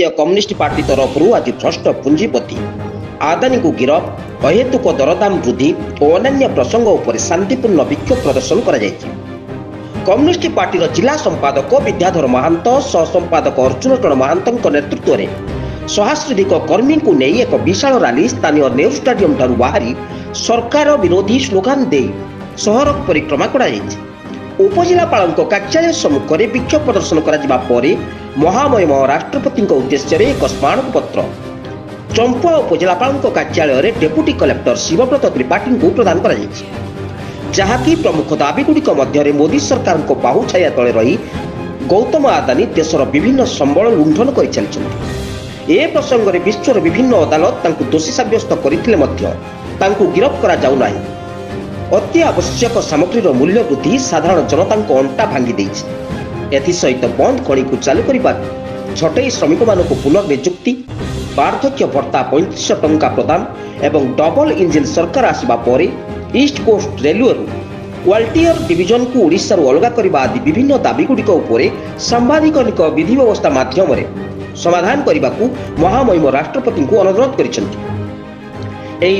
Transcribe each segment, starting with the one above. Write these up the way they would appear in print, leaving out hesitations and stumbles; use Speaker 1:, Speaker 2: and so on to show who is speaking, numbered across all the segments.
Speaker 1: भारतीय communist party तरफ आज भ्रष्ट पुंजीपति आदानी को गिरफ अहेतुक दरदाम वृद्धि और अन्य प्रसंग उपर शांतिपूर्ण विक्षोभ प्रदर्शन कर कम्युनिस्ट पार्टी जिला संपादक विद्याधर महांत सह संपादक अर्जुन टण महांत नेतृत्व में सहस्राधिक कर्मी को नहीं एक विशाल रैली स्थानीय नेहरू स्टाडियम ठारू बाहरी सरकार विरोधी स्लोगान दे शहर परिक्रमा कर उपजिलापाल कार्यालय सम्मुख में विक्षोभ प्रदर्शन कर महामहिम राष्ट्रपति उद्देश्य एक स्मारक पत्र चंपुआ उपजिलापाल कार्यालय डेप्यूटी कलेक्टर शिवव्रत त्रिपाठी को प्रदान कर जहाँकि प्रमुख दाबीगुड़िक मध्य मोदी सरकार बाहुछाया तले रही गौतम आदानी देशर विभिन्न संबल लुंठन कर चलते ए प्रसंग में विश्वर विभिन्न अदालत दोषी सब्यस्त करथिले गिरफ करा जाउ नाही। अति आवश्यक सामग्रीर मूल्य वृद्धि साधारण जनता अंटा भांगी देछि। एथिसहित बंद खणी को चालू करबा छटई श्रमिक मानक पुनर्नियुक्ति वार्धक्य भत्ता 3500 टंका प्रदान एवं डबल इंजिन सरकार आसिबा परे east coast railway Waltair division को ओडिशा अलग करने आदि विभिन्न दाबीगुड़िक सांबादिक विधि व्यवस्था माध्यम समाधान करने को महामहिम राष्ट्रपति को अनुरोध कर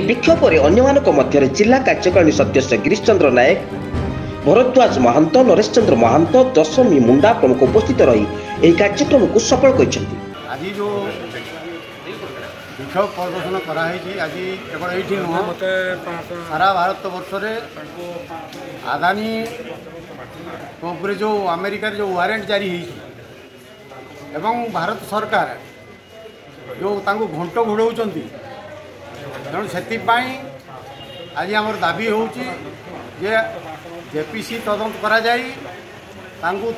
Speaker 1: विक्षोभ अन्य जिला कार्यकारिणी सदस्य गिरीश चंद्र नायक भरद्वाज महांत नरेश चंद्र महांत दशमी मुंडा प्रमुख उपस्थित रही कार्यक्रम को सफल कर
Speaker 2: विक्षोभ प्रदर्शन कराई आज केवल ये नुह सारा भारत वर्ष आदानी उपर जो अमेरिका जो वारंट जारी एवं भारत सरकार जो घंट घोड़ाऊँ तेणु से आज आम दाबी हो जेपीसी तदंत करा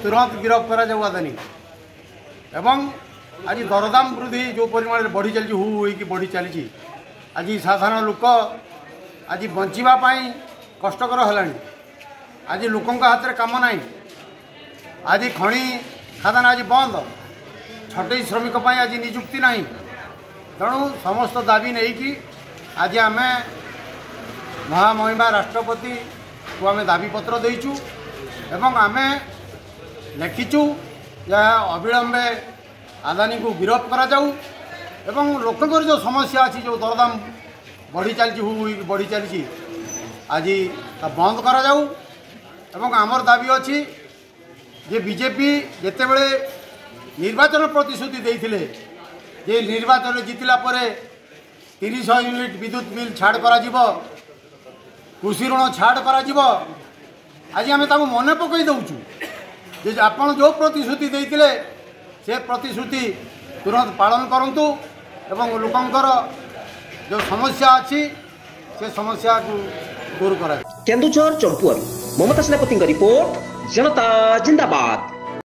Speaker 2: तुरंत गिरफ्त करा आदानी एवं आज दरदाम वृद्धि जो परिमाण बढ़ी चली हुई बढ़ी चली आज साधारण लोक आज बचापी कष्टर है आज लोकों हाथ में कम ना आज खणी खादान आज बंद छटई श्रमिक आज निजुक्ति ना तेणु समस्त दाबी नहीं कि आज आम महामहिमा राष्ट्रपति को आम दाबी पत्र देचु एवं आम लिखिचु अविलंबे आदानी को गिरफ्त करा जाऊ एवं लोकंर जो समस्या अच्छी जो दरदाम बढ़ी चली बढ़ी चली आज बंद करा जाऊ एवं आमर दाबी अच्छी जे बीजेपी जिते बड़े निर्वाचन प्रतिश्रुति देते जे निर्वाचन जीतला 30 यूनिट विद्युत बिल छाड़ करा कृषि ऋण छाड़ करा आज आम मन पकई दौचु आपन जो प्रतिश्रुति देते से प्रतिश्रुति तुरंत पालन करंतु एवं लोकंकर जो समस्या अच्छी से समस्या को दूर करा।
Speaker 1: केन्दुझर चंपुआ ममता सेनापति रिपोर्ट जनता जिंदाबाद।